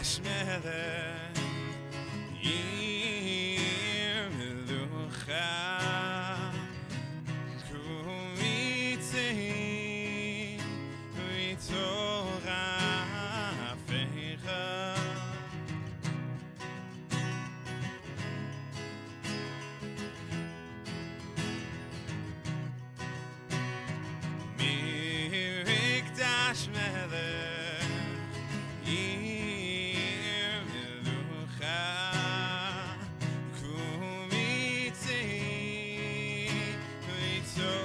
Mikdash melech ir melucha kumitzi vitorafecha Mikdash melech ir melucha kumitzi vitorafecha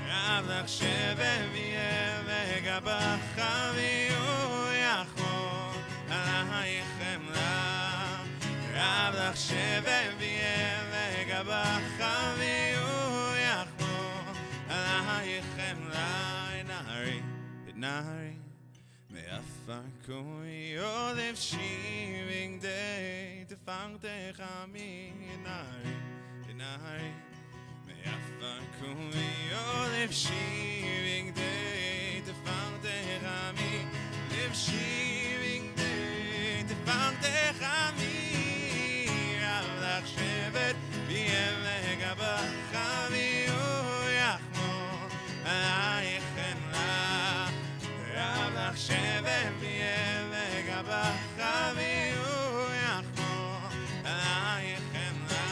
Rav lach shevet v'yeveg abachaviu yachol alaychem la Rav lach shevet v'yeveg abachaviu yachol alaychem la Nari me'afar Yodef shiving day to fang techami Nari me'afar Yodef shiving day to fang techami Liv shiving day to fang techami Rav lach shevet v'yeveg abachaviu yachmol alaychem la Rav lach shevet v'yeveg abachaviu yachmol alaychem la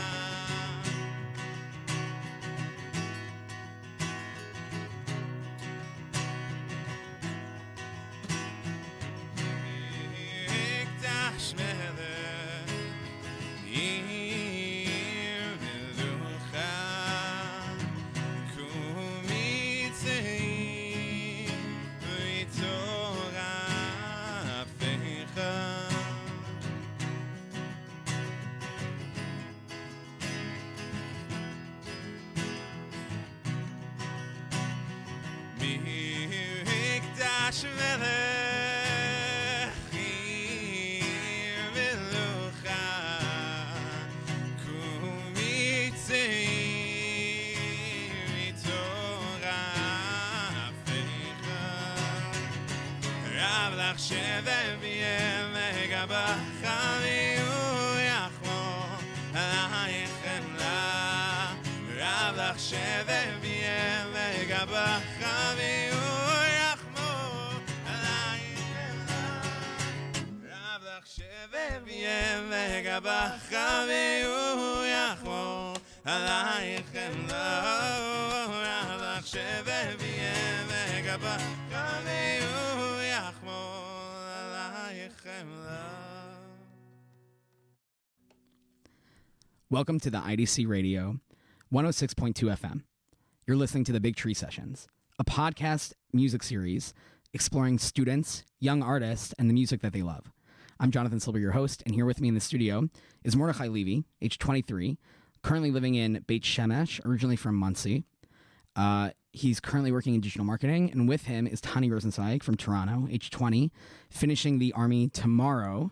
Mikdash melech ir melucha kumitzi vitorafecha Mikdash melech ir melucha kumitzi vitorafecha Rav lach shevet v'yeveg abachaviu yachmol alaychem la Rav lach shevet v'yeveg abachaviu yachmol alaychem la Rav lach shevet v'yeveg abachaviu yachmol alaychem la Rav lach shevet v'yeveg abachaviu yachmol alaychem la Welcome to the IDC Radio 106.2 FM. You're listening to the Big Tree Sessions, a podcast music series exploring students, young artists, and the music that they love. I'm Jonathan Silber, your host, and here with me in the studio is Mordechai Levy, age 23, currently living in Beit Shemesh, originally from Muncie. He's currently working in digital marketing, and with him is Tani Rosenzweig from Toronto, age 20, finishing the Army tomorrow,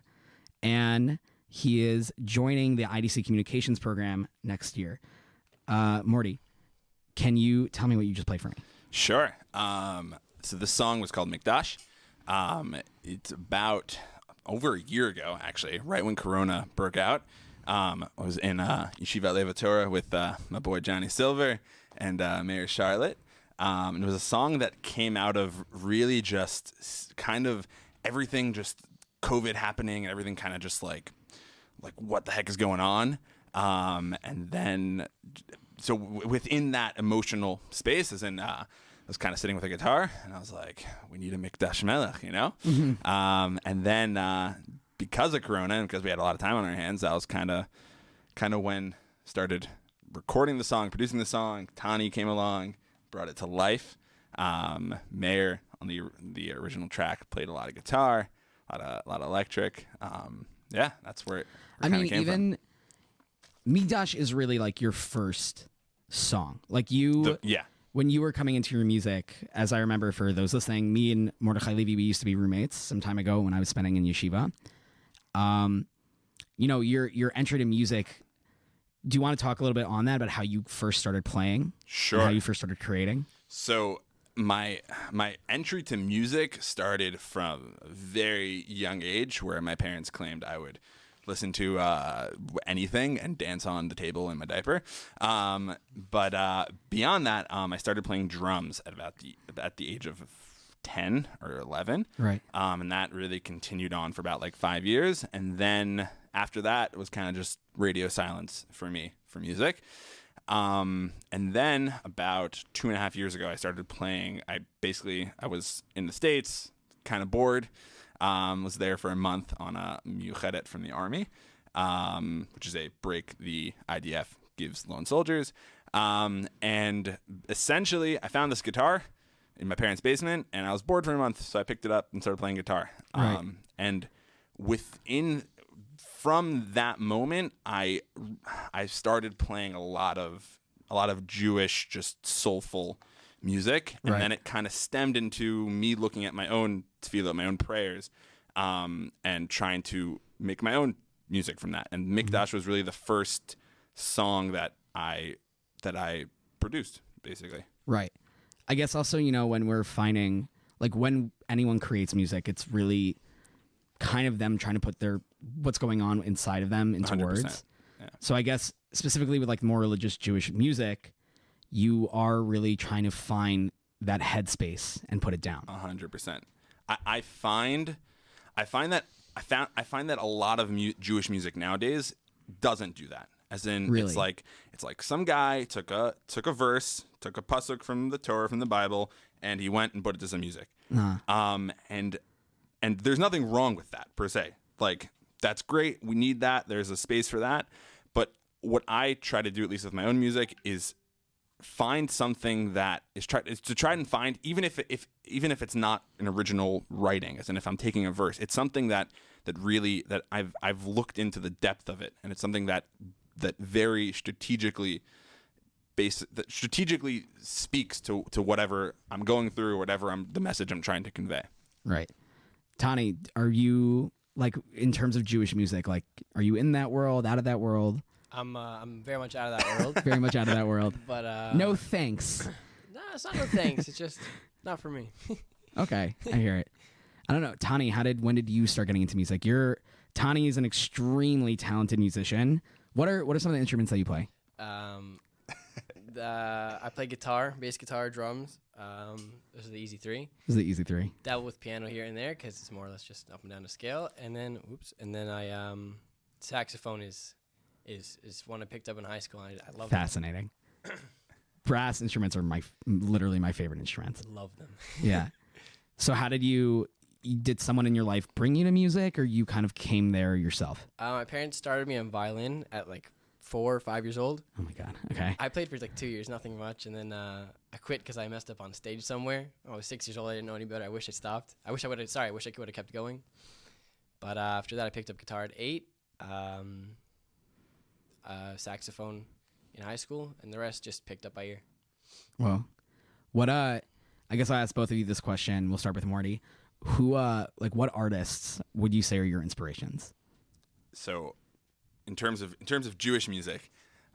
and he is joining the IDC communications program next year. Morty, can you tell me what you just played for me? Sure. So this song was called Mikdash. It's about over a year ago, actually, right when Corona broke out. I was in Yeshiva Lev Torah with my boy Johnny Silver and Mayor Charlotte. It was a song that came out of really just kind of everything, just COVID happening and everything kind of just like what the heck is going on? And then, so within that emotional space, as in, I was kind of sitting with a guitar, and I was like, we need a Mikdash Melech, you know? Mm-hmm. And then because of Corona, and because we had a lot of time on our hands, that was kind of when started recording the song, producing the song. Tani came along, brought it to life. Mayor on the original track played a lot of guitar, a lot of electric. Yeah, that's where it kind of came from. Mikdash is really like your first song. Like when you were coming into your music, as I remember for those listening, me and Mordechai Levy, we used to be roommates some time ago when I was spending in yeshiva. You're entered in music. Do you want to talk a little bit on that, about how you first started playing? Sure. And how you first started creating? So my entry to music started from a very young age, where my parents claimed I would listen to anything and dance on the table in my diaper. But beyond that, I started playing drums at the age of 10 or 11. Right. And that really continued on for about like 5 years. And then after that, it was kind of just radio silence for me for music. And then about 2.5 years ago, I started playing. I was in the States, kind of bored. Was there for a month on a miyuchedet from the Army, which is a break the IDF gives lone soldiers. And essentially, I found this guitar in my parents' basement, and I was bored for a month, so I picked it up and started playing guitar. Right. And from that moment, I started playing a lot of Jewish, just soulful music, and then it kind of stemmed into me looking at my own tefillah, my own prayers, and trying to make my own music from that. And Mikdash was really the first song that I produced, basically. Right. I guess also, when we're finding, like, when anyone creates music, it's really kind of them trying to put what's going on inside of them into 100%. words. Yeah. So I guess specifically with like more religious Jewish music, you are really trying to find that headspace and put it down. 100%. I find that a lot of Jewish music nowadays doesn't do that. As in, really? it's like some guy took a verse, took a pasuk from the Torah, from the Bible, and he went and put it to some music. And there's nothing wrong with that per se. Like, that's great. We need that. There's a space for that. But what I try to do, at least with my own music, is find something that is to try and find, even if it's not an original writing, as in if I'm taking a verse, it's something that I've looked into the depth of it, and it's something that very strategically speaks to whatever I'm going through, whatever the message I'm trying to convey. Right. Tani, are you, like, in terms of Jewish music, like, are you in that world, out of that world? I'm very much out of that world. Very much out of that world. But no thanks. No, it's not no thanks. It's just not for me. Okay, I hear it. I don't know, Tani. When did you start getting into music? Tani is an extremely talented musician. What are some of the instruments that you play? I play guitar, bass guitar, drums. Those are the easy three. This is the easy three. Dabble with piano here and there because it's more or less just up and down the scale. And then, I saxophone is one I picked up in high school. And I love Fascinating. Brass instruments are literally my favorite instruments. I love them. Yeah. So how did someone in your life bring you to music, or you kind of came there yourself? My parents started me on violin at like 4 or 5 years old. Oh my God. Okay. I played for like 2 years, nothing much, and then I quit because I messed up on stage somewhere. I was 6 years old. I didn't know any better. I wish I stopped. I wish I would have kept going. But after that, I picked up guitar at 8, saxophone in high school, and the rest just picked up by ear. Well, I guess I'll ask both of you this question. We'll start with Morty. What artists would you say are your inspirations? So, in terms of Jewish music,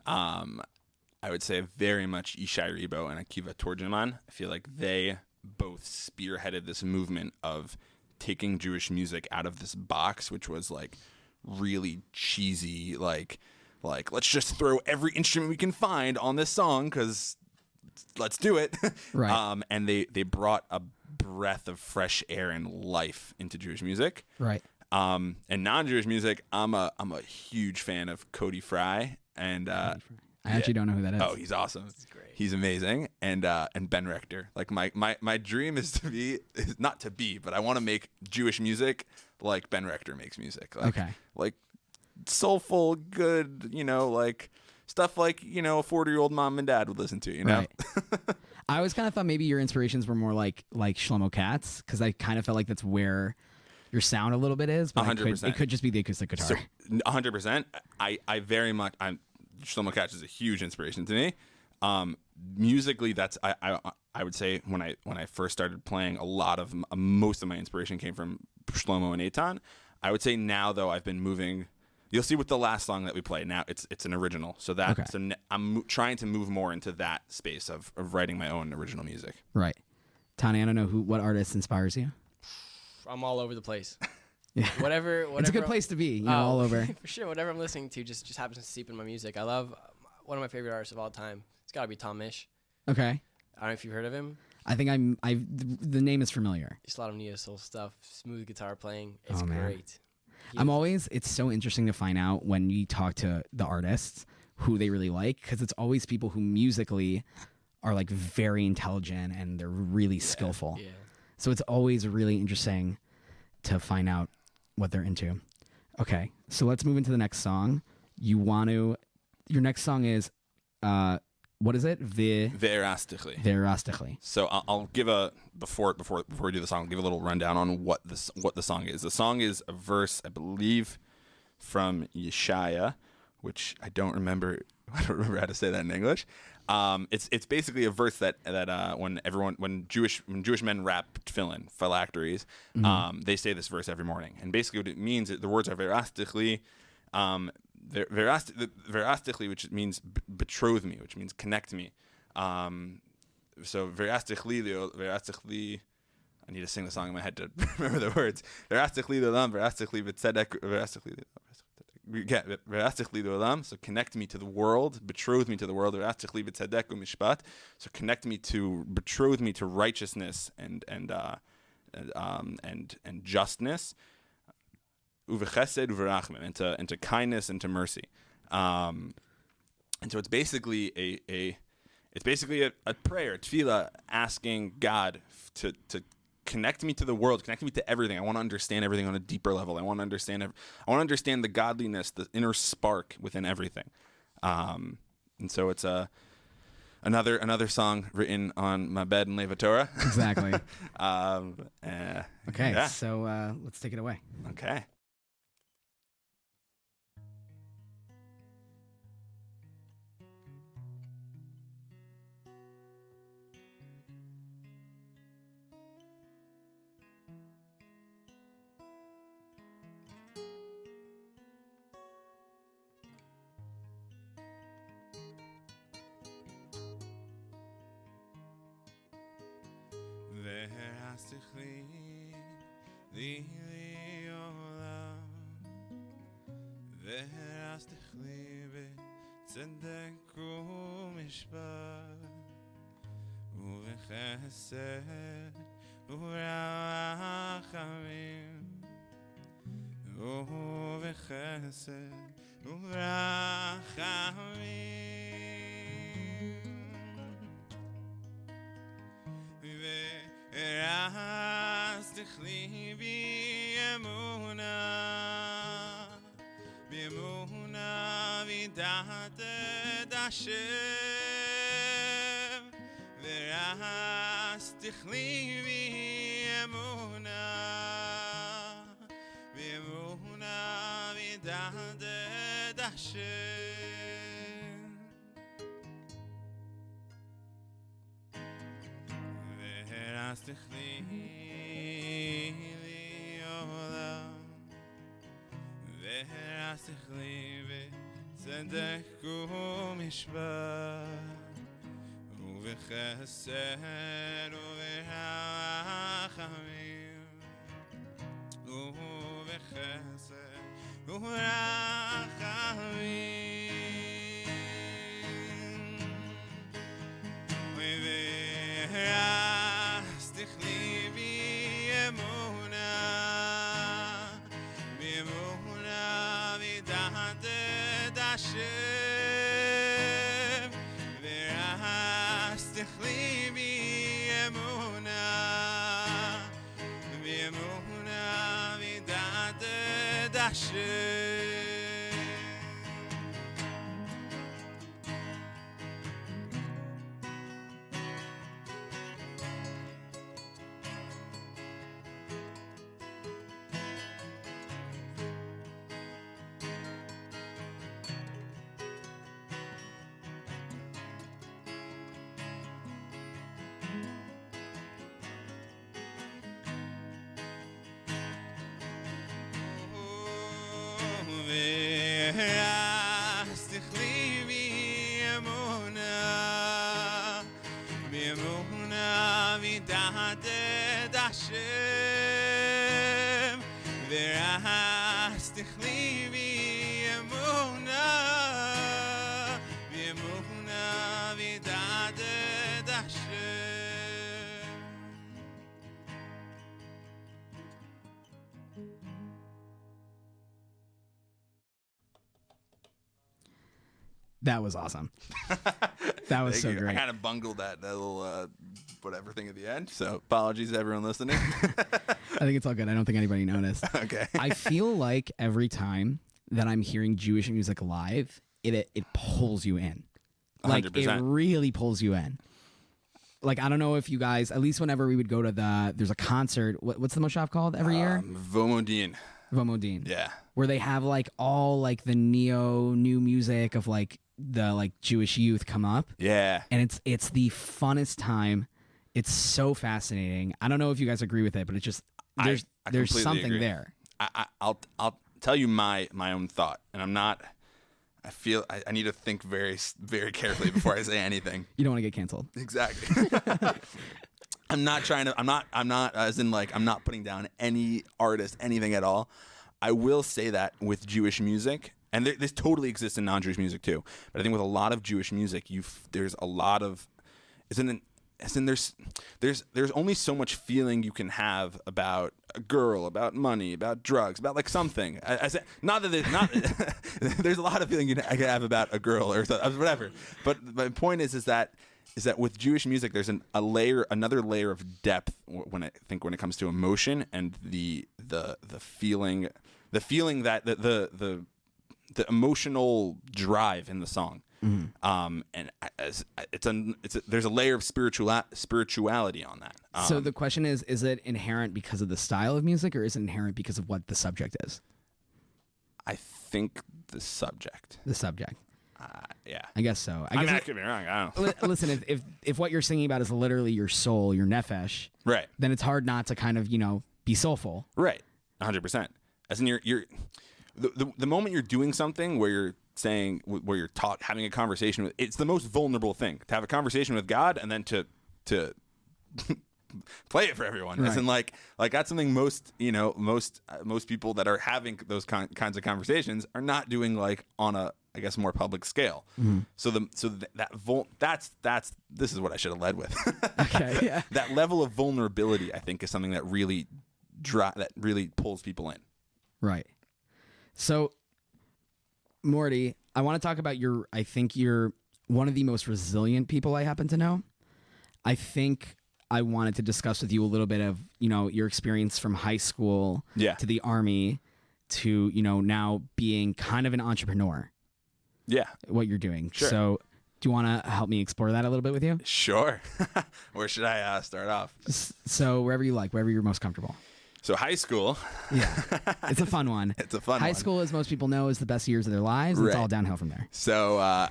I would say very much Yishai Ribo and Akiva Torjaman. I feel like they both spearheaded this movement of taking Jewish music out of this box, which was like really cheesy, like let's just throw every instrument we can find on this song because let's do it. Right. And they brought a breath of fresh air and life into Jewish music. Right. And non-Jewish music, I'm a huge fan of Cody Fry, and I actually don't know who that is. Oh, he's awesome. That's great. He's amazing. And Ben Rector. Like my dream is not to be, but I want to make Jewish music like Ben Rector makes music. Like, okay. Like soulful, good, like stuff like, a 40-year-old mom and dad would listen to, Right. I always kind of thought maybe your inspirations were more like Shlomo Katz, because I kind of felt like that's where your sound a little bit is, but 100%. It could just be the acoustic guitar. So 100%. I very much, Shlomo Katz is a huge inspiration to me. Musically, that's I would say when I first started playing, most of my inspiration came from Shlomo and Eitan. I would say now though I've been moving. You'll see with the last song that we play now, it's an original. So I'm trying to move more into that space of writing my own original music. Right. Tani, I don't know what artist inspires you. I'm all over the place. Yeah. Whatever. It's a good place to be, all over. For sure. Whatever I'm listening to just happens to seep in my music. I love one of my favorite artists of all time. It's got to be Tom Misch. Okay. I don't know if you've heard of him. I think the name is familiar. Just a lot of neo soul stuff, smooth guitar playing. It's Man. great. It's so interesting to find out when you talk to the artists who they really like, because it's always people who musically are like very intelligent and they're really skillful. Yeah. So it's always really interesting to find out what they're into. Okay, so let's move into the next song. Your next song is, what is it? Verastically. So I'll give before we do the song, I'll give a little rundown on what the song is. The song is a verse, I believe, from Yeshaya, which I don't remember how to say that in English. It's basically a verse that when Jewish men wrap tefillin, phylacteries, they say this verse every morning. And basically what it means, the words are verastically, verastically, which means betroth me, which means connect me. So verastically, I need to sing the song in my head to remember the words. Verastically l'olam, verastically v'tzedek, verastically l'olam. So connect me to the world, betroth me to the world. Verastically v'tzedek u'mishpat. So connect me to, betroth me to righteousness and justness. Uvechesed uverachmim, and to kindness and to mercy, and so it's basically a prayer, tefillah, asking God to connect me to the world, connect me to everything. I want to understand everything on a deeper level. I want to understand the godliness, the inner spark within everything, and so it's another song written on my bed in Leva Torah. Exactly. Okay, yeah. So let's take it away. Okay. Verastically l'olam, verastically b'tzedek u'mishpat, uv'chesed u'rachamim, uv'chesed u'rachamim. Verastically b'emunah v'dated Hashem. Verastically b'emunah v'dated Hashem. Verastically l'olam, verastically v'tzedek u'mishpat, uv'chesed u'rachamim, uv'chesed u'rachamim. Verastically b'emunah v'dated Hashem. Verastically b'emunah v'dated Hashem. Verastically b'emunah vidaded Hashem v'rastich li v'yemuna vidaded Hashem. That was awesome. That was so great. I kind of bungled that little whatever thing at the end, so apologies to everyone listening. I think it's all good. I don't think anybody noticed. Okay. I feel like every time that I'm hearing Jewish music live, it pulls you in. Like 100%. it really pulls you in. Like I don't know if you guys, at least whenever we would go to there's a concert. What's the Moshav called every year? Vomodin. Vomodin. Yeah. Where they have like all like the new music of like the like Jewish youth come up. Yeah. And it's the funnest time. It's so fascinating. I don't know if you guys agree with it, but it's just there's completely something agree. there. I'll tell you my own thought, and I'm not. I feel I need to think very very carefully before I say anything. You don't want to get canceled. Exactly. I'm not trying to. I'm not as in like I'm not putting down any artist, anything at all. I will say that with Jewish music, and this totally exists in non-Jewish music too. But I think with a lot of Jewish music, there's a lot of, there's only so much feeling you can have about a girl, about money, about drugs, about like something. There's a lot of feeling I can have about a girl or whatever. But my point is that with Jewish music, there's another layer of depth when it comes to emotion and the feeling that the emotional drive in the song. Mm-hmm. And there's a layer of spirituality on that. So the question is it inherent because of the style of music, or is it inherent because of what the subject is? I think the subject. The subject. Yeah. I guess so. I could be wrong. I don't know. Listen, if what you're singing about is literally your soul, your nefesh, right, then it's hard not to kind of, be soulful. Right. 100%. As in the moment you're doing something where you're saying, where you're having a conversation with, it's the most vulnerable thing to have a conversation with God and then to play it for everyone. Right. As in like that's something most people that are having those kinds of conversations are not doing like on a, I guess, more public scale. Mm-hmm. This is what I should have led with. Okay, yeah. That level of vulnerability, I think, is something that really pulls people in. Right. So, Morty, I want to talk about I think you're one of the most resilient people I happen to know. I think I wanted to discuss with you a little bit of, your experience from high school to the Army to, now being kind of an entrepreneur. Yeah. What you're doing. Sure. So do you want to help me explore that a little bit with you? Sure. Where should I start off? So wherever you like, wherever you're most comfortable. So high school. Yeah. It's a fun one. It's a fun one. High school, as most people know, is the best years of their lives. Right. It's all downhill from there. So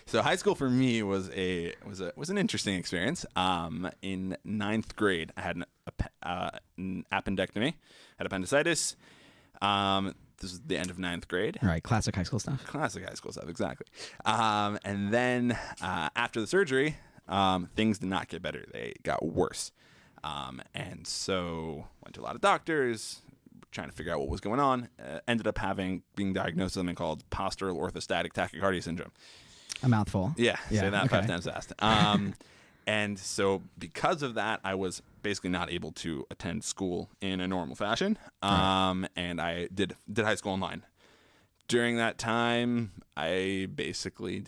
so high school for me was an interesting experience. In 9th grade, I had an appendectomy, had appendicitis. This is the end of 9th grade. All right, classic high school stuff. Classic high school stuff, exactly. And then after the surgery, things did not get better. They got worse. And so went to a lot of doctors, trying to figure out what was going on. Ended up being diagnosed with something called Postural Orthostatic Tachycardia syndrome. A mouthful. Yeah, say that 5 times fast. And so because of that, I was basically not able to attend school in a normal fashion. And I did high school online. During that time, I basically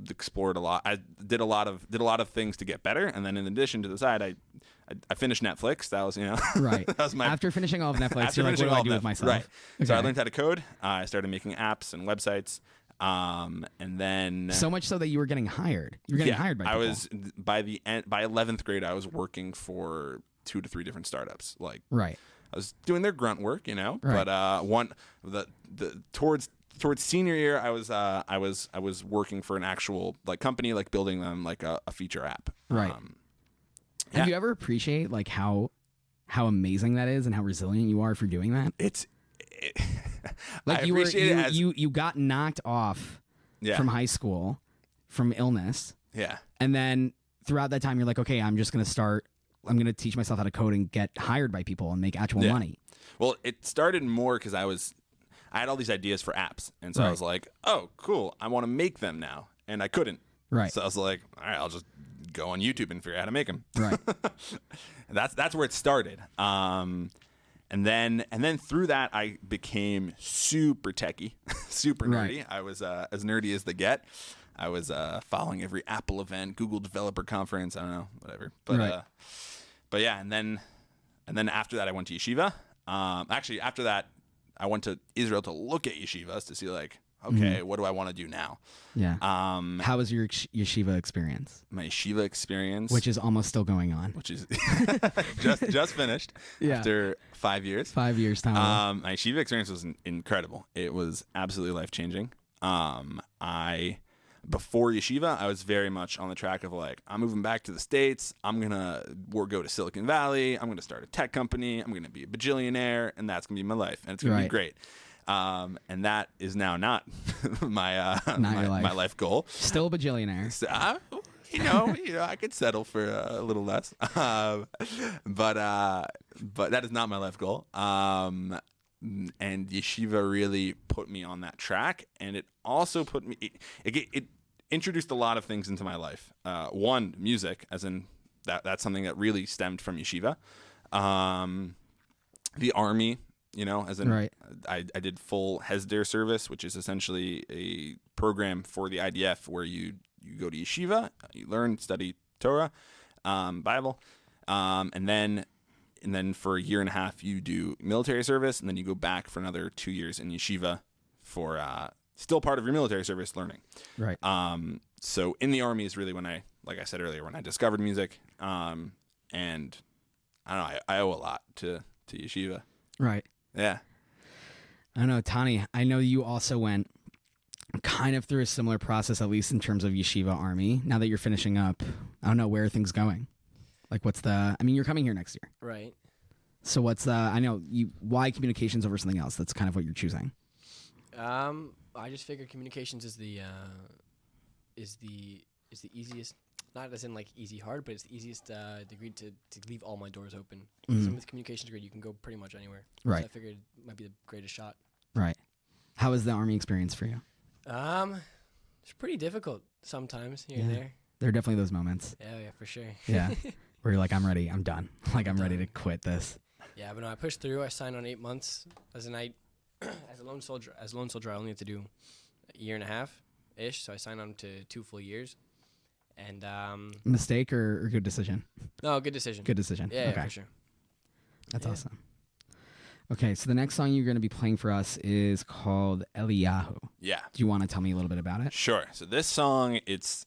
explored a lot. I did a lot of things to get better, and then in addition to the side, I finished Netflix. That was right. That was my after finishing all of Netflix. You're like, what do I do with myself? Right. Okay. So I learned how to code. I started making apps and websites. And then so much so that you were getting hired. You're getting hired by people. I was by 11th grade. I was working for 2 to 3 different startups. Right. I was doing their grunt work, Right. But towards senior year, I was working for an actual company, building them a feature app. Right. Have you ever appreciate how amazing that is and how resilient you are for doing that? You got knocked off from high school from illness. Yeah. And then throughout that time, you're like, okay, I'm just going to start I'm going to teach myself how to code and get hired by people and make actual money. Well, it started more because I had all these ideas for apps. And so I was like, oh, cool. I want to make them now. And I couldn't. Right. So I was like, all right, I'll just go on YouTube and figure out how to make them. Right. And that's where it started. And then through that, I became super techie, super nerdy. Right. I was as nerdy as they get. I was following every Apple event, Google Developer Conference. I don't know, whatever. But yeah, and then after that, I went to yeshiva. Actually, after that, I went to Israel to look at yeshivas to see like, okay, what do I want to do now? Yeah. How was your yeshiva experience? My yeshiva experience, Which is almost still going on. which is just finished after 5 years. 5 years time. My yeshiva experience was incredible. It was absolutely life-changing. Before yeshiva, I was very much on the track of like, I'm moving back to the States. I'm going to go to Silicon Valley. I'm going to start a tech company. I'm going to be a bajillionaire, and that's going to be my life, and it's going to be great. And that is now not my my life goal. Still a bajillionaire. So, you know, I could settle for a little less, but that is not my life goal. And yeshiva really put me on that track, and it also put me. It introduced a lot of things into my life. One, music, as in that's something that really stemmed from yeshiva. The army. As in, I did full Hesder service, which is essentially a program for the IDF where you go to yeshiva, you learn, study Torah, Bible, and then for a year and a half you do military service, and then you go back for another 2 years in yeshiva for still part of your military service learning. Right. So in the army is really when like I said earlier, when I discovered music, and I don't know, I owe a lot to yeshiva. Right. Yeah. I don't know, Tani, I know you also went kind of through a similar process, at least in terms of yeshiva army. Now that you're finishing up, I don't know, where are things going? Like you're coming here next year. Right. So why communications over something else? That's kind of what you're choosing. I just figured communications is the easiest, not as in like easy hard, but it's the easiest degree to leave all my doors open. So with communications degree, you can go pretty much anywhere. Right. So I figured it might be the greatest shot. Right. How was the army experience for you? It's pretty difficult sometimes here and there. There are definitely those moments. Yeah, for sure. Yeah. Where you're like, I'm ready. I'm done. Like, I'm ready to quit this. Yeah, but no, I pushed through. I signed on 8 months as a lone soldier. As a lone soldier, I only have to do a year and a half ish. So I signed on to 2 full years. And mistake or good decision? No, good decision. Good decision. Yeah, okay. for sure. That's awesome. Okay, so the next song you're going to be playing for us is called Elyahu. Yeah. Do you want to tell me a little bit about it? Sure. So this song, it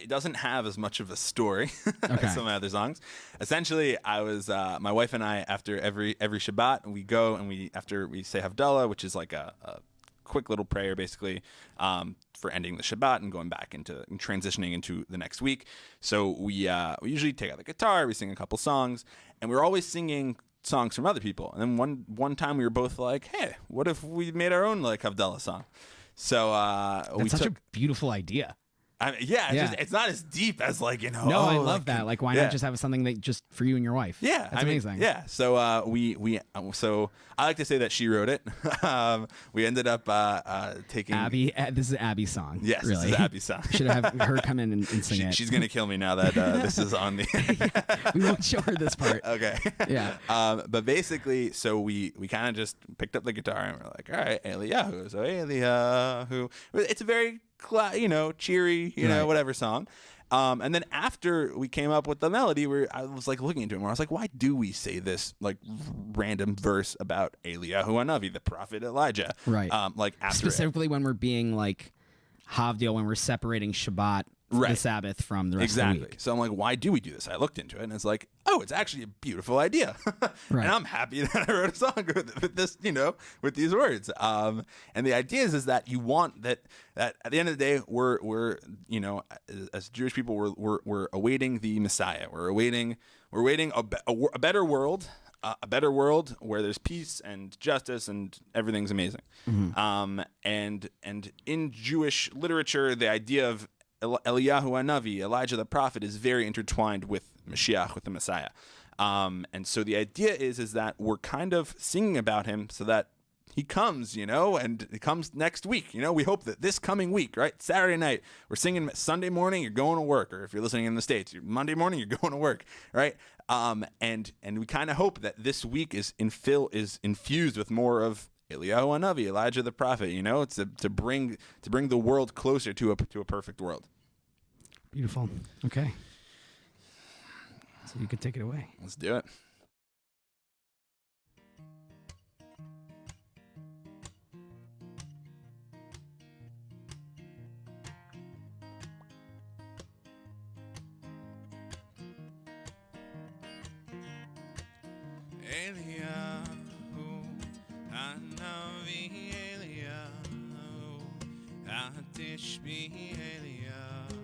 doesn't have as much of a story as some of my other songs. Essentially, I was my wife and I, after every Shabbat, we go and after we say Havdalah, which is like a quick little prayer basically for ending the Shabbat and going back and transitioning into the next week. So we usually take out the guitar, we sing a couple songs, and we're always singing songs from other people. And then one time we were both like, hey, what if we made our own like Havdalah song? So that's such a beautiful idea. It's not as deep as like, No, I love that. Like, why not just have something that just for you and your wife? Yeah, that's amazing. Yeah. So so I like to say that she wrote it. We ended up taking Abby. This is Abby's song. Yes, really. This is Abby's song. Should have her come in and sing it. She's gonna kill me now that this is on the. We won't show her this part. Okay. Yeah. But basically, so we kind of just picked up the guitar and we're like, all right, Elyahu. So Elyahu. It's a very cheery, whatever song. And then after we came up with the melody, I was like looking into it, where I was like, why do we say this like random verse about Elyahu Hanavi, the prophet Elijah? Right. Like after specifically when we're being like Havdil, when we're separating Shabbat, the Sabbath, from the rest of the week. So I'm like, why do we do this? I looked into it and it's like, oh, it's actually a beautiful idea. Right. And I'm happy that I wrote a song with this, with these words. And the idea is that you want that at the end of the day, we're as Jewish people, we're awaiting the Messiah. We're awaiting a better world. A better world where there's peace and justice and everything's amazing. Mm-hmm. And in Jewish literature, the idea of Elyahu Hanavi, Elijah the prophet, is very intertwined with Mashiach, with the Messiah. And so the idea is that we're kind of singing about him so that he comes, and he comes next week. We hope that this coming week, right? Saturday night, we're singing. Sunday morning, you're going to work. Or if you're listening in the States, Monday morning, you're going to work, right? And we kind of hope that this week is infused with more of Elyahu Hanavi, Elijah the prophet, it's to bring the world closer to a perfect world. Beautiful. Okay. So you can take it away. Let's do it. Elyahu Hanavi, Elyahu Atishbi, Elyahu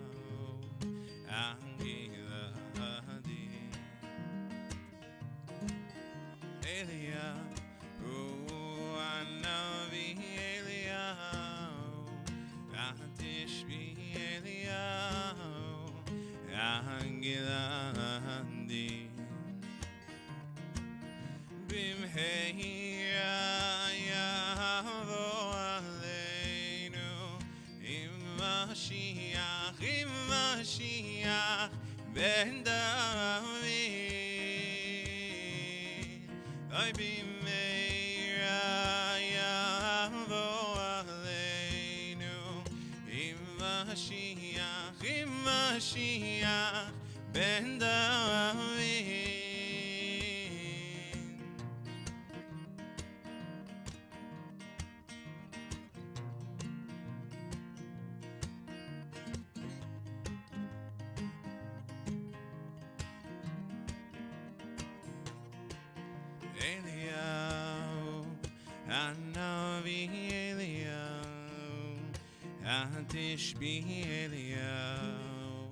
Angiladi, Elyahu Hanavi, Elyahu Atishbi, Elyahu Angiladi. Bimheira yavo aleinu im Mashiach ben David. Oy bimheira yavo aleinu im Mashiach ben David. Elyahu Hanavi, Elyahu Atishbi, Elyahu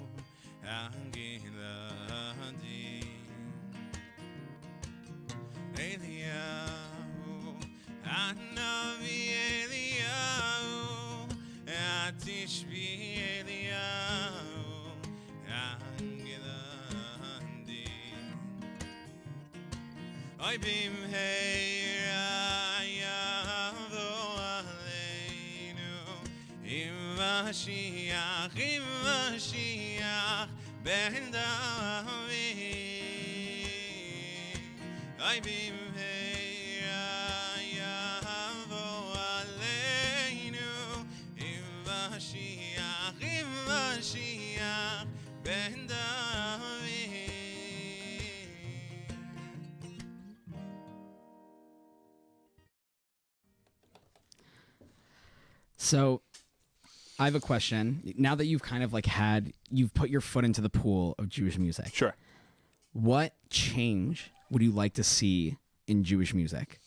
Angiladi, Elyahu Hanavi, Elyahu Atishbi, Elyahu Angiladi. Oy bimheira yavo aleinu im Mashiach ben David. Oy bimheira yavo aleinu im Mashiach ben David. So I have a question. Now that you've kind of you've put your foot into the pool of Jewish music. Sure. What change would you like to see in Jewish music?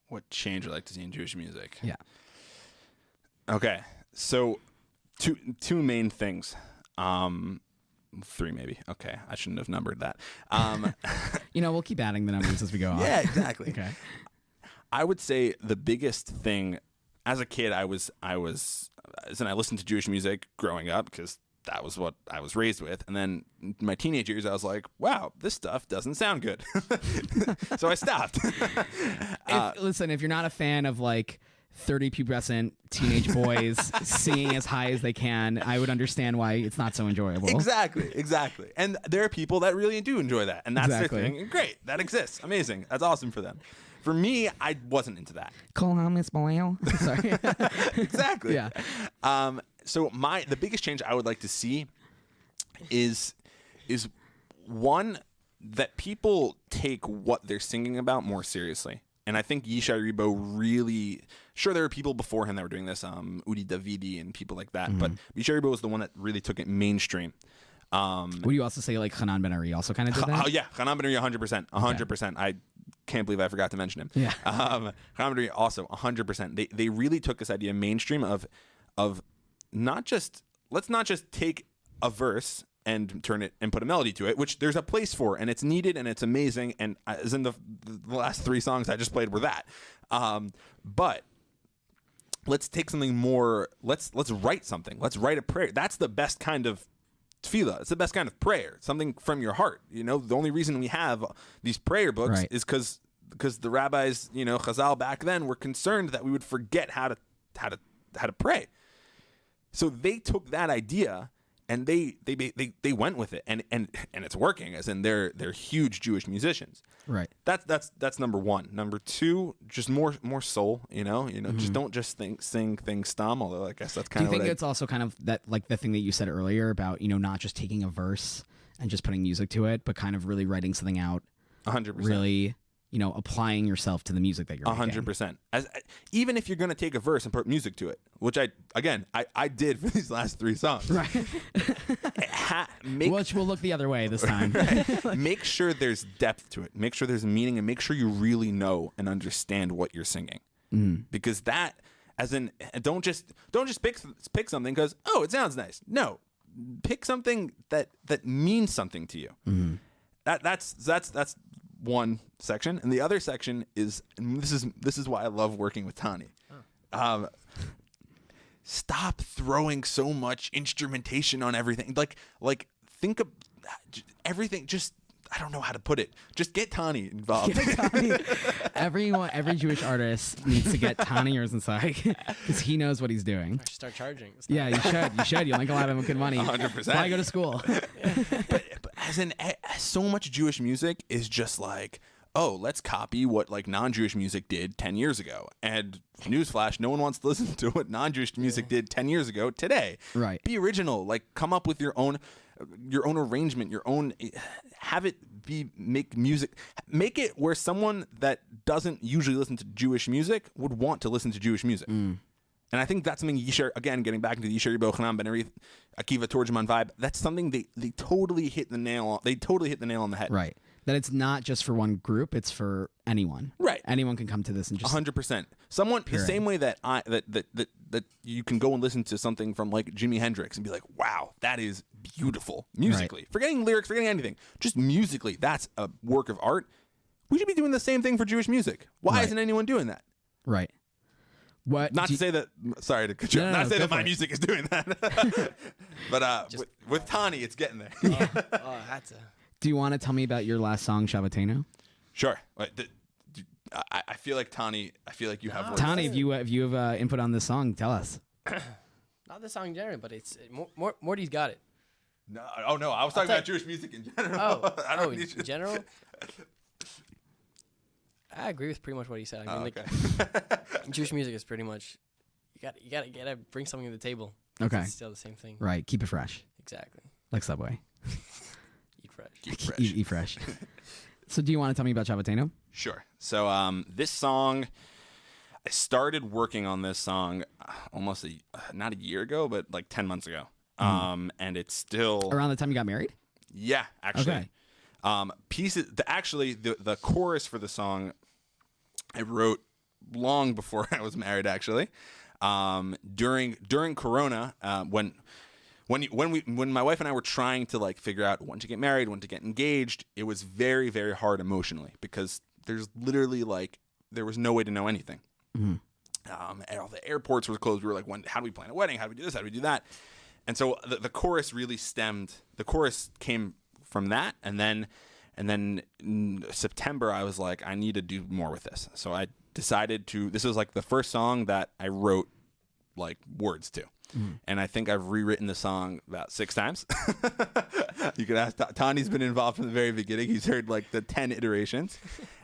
What change would I like to see in Jewish music? Yeah. Okay. So two main things. Three maybe. Okay. I shouldn't have numbered that. We'll keep adding the numbers as we go on. Yeah, exactly. Okay. I would say the biggest thing, as a kid, I listened to Jewish music growing up because that was what I was raised with. And then in my teenage years, I was like, wow, this stuff doesn't sound good. So I stopped. Listen, if you're not a fan of 30 pubescent teenage boys singing as high as they can, I would understand why it's not so enjoyable. Exactly. And there are people that really do enjoy that. And that's Exactly. their thing. Great. That exists. Amazing. That's awesome for them. For me, I wasn't into that. Call on Miss Boyle. Sorry. Exactly. Yeah. So the biggest change I would like to see is one, that people take what they're singing about more seriously. And I think Yishai Ribo really, sure, there were people before him that were doing this, Udi Davidi and people like that, but Yishai Ribo was the one that really took it mainstream. Would you also say Hanan Ben Ari also kind of did that? Oh yeah, Hanan Ben Ari 100%. I can't believe I forgot to mention him. Yeah. Hanan Ben Ari also 100%. They really took this idea mainstream of let's not just take a verse and turn it and put a melody to it, which there's a place for, and it's needed and it's amazing. And as in the last three songs I just played were that. But let's take something more. Let's write something. Let's write a prayer. That's the best kind of tefillah. It's the best kind of prayer. Something from your heart. You know, the only reason we have these prayer books Right. is because the rabbis, you know, Chazal back then were concerned that we would forget how to pray. So they took that idea and they went with it, and it's working. As in, they're huge Jewish musicians. Right. That's number one. Number two, just more soul. You know, just don't just sing things stom. Although I guess that's Do kind you of. think it's also kind of that, like the thing that you said earlier about, you know, not just taking a verse and just putting music to it, but kind of really writing something out, 100%. really, you know, applying yourself to the music that you're making. 100%. Even if you're going to take a verse and put music to it, which I did for these last 3 songs. Right. Make Which will look the other way this time. make sure there's depth to it. Make sure there's meaning, and make sure you really know and understand what you're singing. Because that, as in, don't just pick something because it sounds nice. No, pick something that means something to you. That's one section, and the other section is, and this is why I love working with Tani. Stop throwing so much instrumentation on everything. Like think of everything. Just, I don't know how to put it. Just get Tani involved. Every Jewish artist needs to get Tani Rosenzweig because he knows what he's doing. I should start charging. Yeah, you should. You'll make a lot of good money. 100%. Why go to school? but as in, so much Jewish music is just like, let's copy what like non-Jewish music did 10 years ago. And newsflash, no one wants to listen to what non-Jewish music did 10 years ago today. Right. Be original. Like, come up with your own arrangement, your own, have it make music, make it where someone that doesn't usually listen to Jewish music would want to listen to Jewish music. And I think that's something Yishar, again, getting back into the Yishar Bochanan Ben Arith, Akiva Torjman vibe, that's something they totally hit the nail on. They totally hit the nail on the head. Right. That it's not just for one group, it's for anyone. Right. Anyone can come to this and just 100%. Someone the same way that that you can go and listen to something from like Jimi Hendrix and be like, wow, that is beautiful musically. Right. Forgetting lyrics, forgetting anything. Just musically, that's a work of art. We should be doing the same thing for Jewish music. Why isn't anyone doing that? Right. What? Not to say that. Sorry to cut you. No, Not to say go that my for it. music is doing that. But with Tani, it's getting there. That's a. Do you want to tell me about your last song, Shavateinu? Sure. I feel like Tani. I feel like you have. words. Tani, if you have input on this song, tell us. Not the song generally, but it's Morty's got it. No. Oh no. I was talking about Jewish music in general. I don't need in general. I agree with pretty much what he said. I mean, okay. Jewish music is pretty much you gotta bring something to the table. Okay. It's still the same thing. Right. Keep it fresh. Exactly. Like Subway. Eat fresh. Keep fresh. Eat fresh. So do you want to tell me about Shavateinu? Sure. So this song, I started working on this song almost not a year ago, but like 10 months ago. And it's still Around the time you got married? Yeah, actually. Okay. Pieces. The chorus for the song, I wrote long before I was married. Actually, during Corona, when my wife and I were trying to like figure out when to get married, when to get engaged, it was very, very hard emotionally because there's literally like there was no way to know anything. And all the airports were closed. We were like, how do we plan a wedding? How do we do this? How do we do that? And so the chorus really stemmed. The chorus came from that, and then in September I was like, I need to do more with this. So I decided to. This was like the first song that I wrote like words to. And I think I've rewritten the song about 6 times. You could ask. Tani's been involved from the very beginning. He's heard like the 10 iterations.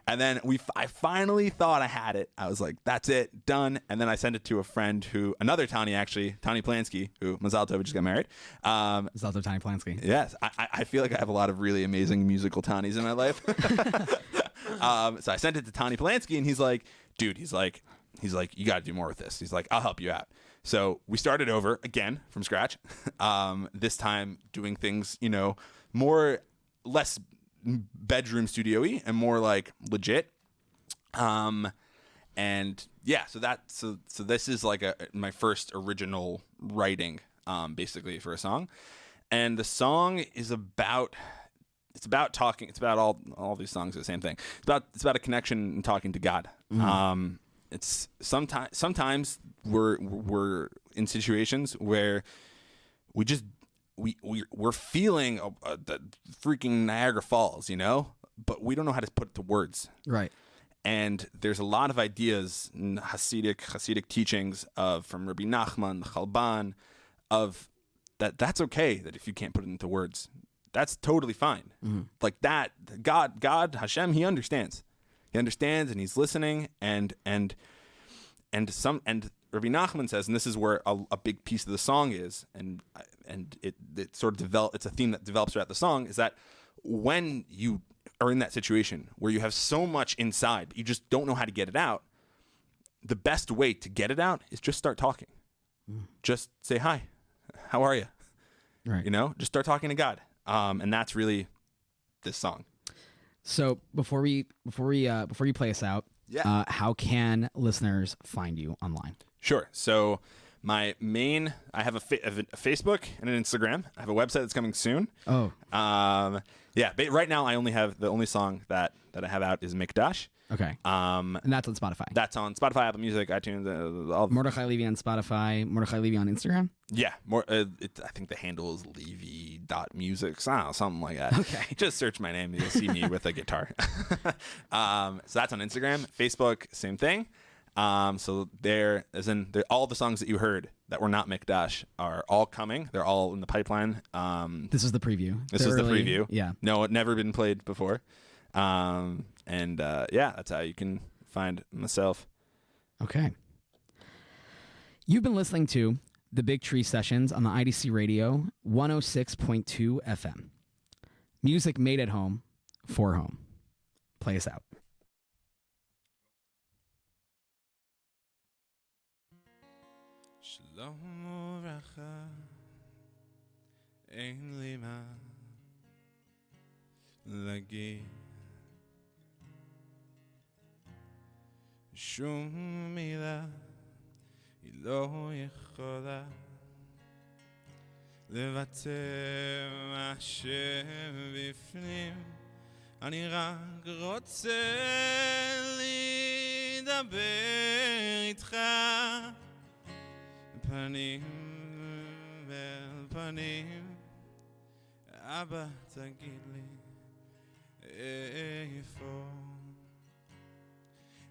And then I finally thought I had it. I was like, that's it, done. And then I sent it to a friend another Tani actually, Tani Plansky, who Mazal Tov just got married. It's also Tani Plansky. Yes, I feel like I have a lot of really amazing musical Tanis in my life. So I sent it to Tani Plansky, and he's like, dude, he's like, you got to do more with this. He's like, I'll help you out. So we started over again from scratch. This time doing things, less bedroom studio-y and more like legit. And yeah, so this is like my first original writing, basically for a song. And the song is about talking. It's about all these songs are the same thing. It's about a connection and talking to God. it's sometimes we're in situations where we're feeling the freaking Niagara Falls, but we don't know how to put it to words. Right. And there's a lot of ideas in Hasidic teachings from Rabbi Nachman, the Chalban, of that's okay, that if you can't put it into words, that's totally fine. Mm-hmm. Like that, God, Hashem, He understands. He understands, and He's listening. And Rabbi Nachman says, and this is where a big piece of the song is, and it sort of it's a theme that develops throughout the song, is that when you are in that situation where you have so much inside, but you just don't know how to get it out, the best way to get it out is just start talking. Just say, hi, how are you? Right. Just start talking to God. And that's really this song. So before you play us out, how can listeners find you online? Sure. So I have a Facebook and an Instagram. I have a website that's coming soon. Oh. But right now I only have the only song that I have out is Mikdash. Okay. And that's on Spotify. That's on Spotify, Apple Music, iTunes, all. Mordechai Levy on Spotify. Mordechai Levy on Instagram. Yeah, I think the handle is levy.music, something like that. Okay. Just search my name, you'll see me with a guitar. So that's on Instagram. Facebook, same thing. So all the songs that you heard that were not Mikdash are all coming. They're all in the pipeline. This is the preview. This is the preview. Yeah. No, it never been played before. That's how you can find myself. Okay. You've been listening to The Big Tree Sessions on the IDC Radio 106.2 FM. Music made at home for home. Play us out. Shalom uvracha, ein li ma להגיד שום מילה היא לא יכולה לבטא מה שבפנים אני רק רוצה לדבר איתך פנים אל פנים אבא תגיד לי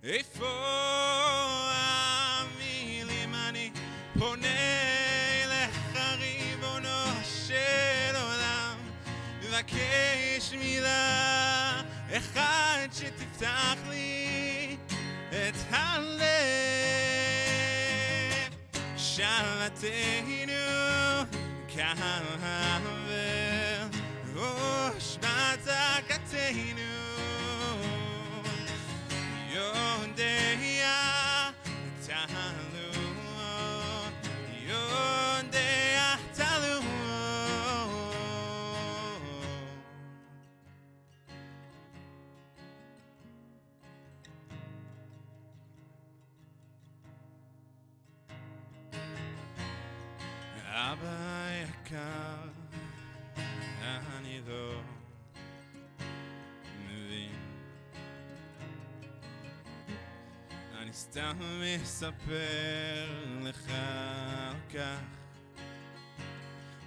איפה המילים אני פונה אליך ריבונו של עולם מבקש מילה אחד שתפתח לי את הלב שבתנו כעבר ראש בתקתנו יודע תעלו יודע תעלו אבא יקר אני לא מבין אני סתם מספר לך על כך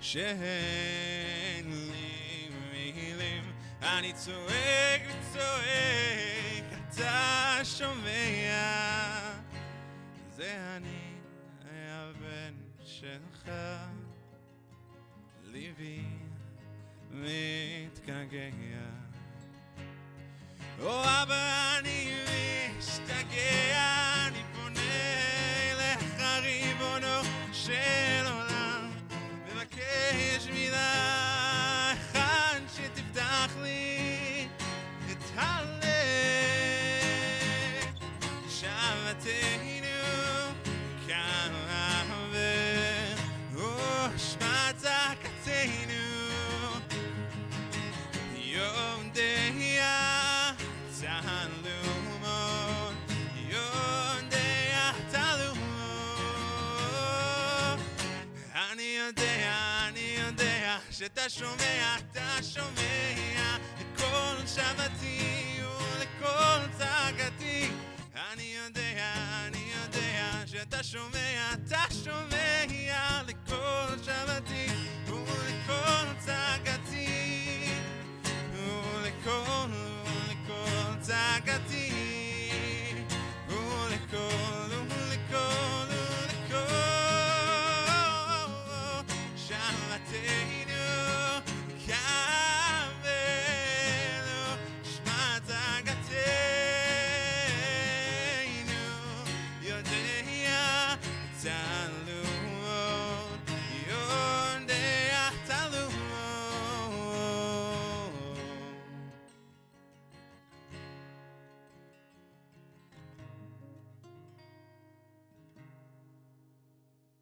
שאין לי מילים אני צועק וצועק אתה שומע זה אני הבן שלך ליבי מתגעגע או אבא אני משתגע אני פונה אליך ריבונו של עולם מבקש מילה אחד שתפתח לי את הלב שבתנו כעבר ראש בתקתנו יודע תעלו יודע תעלו אני יודע שאתה שומע לכל שבתי ולכל צעקתי אני יודע שומע, אתה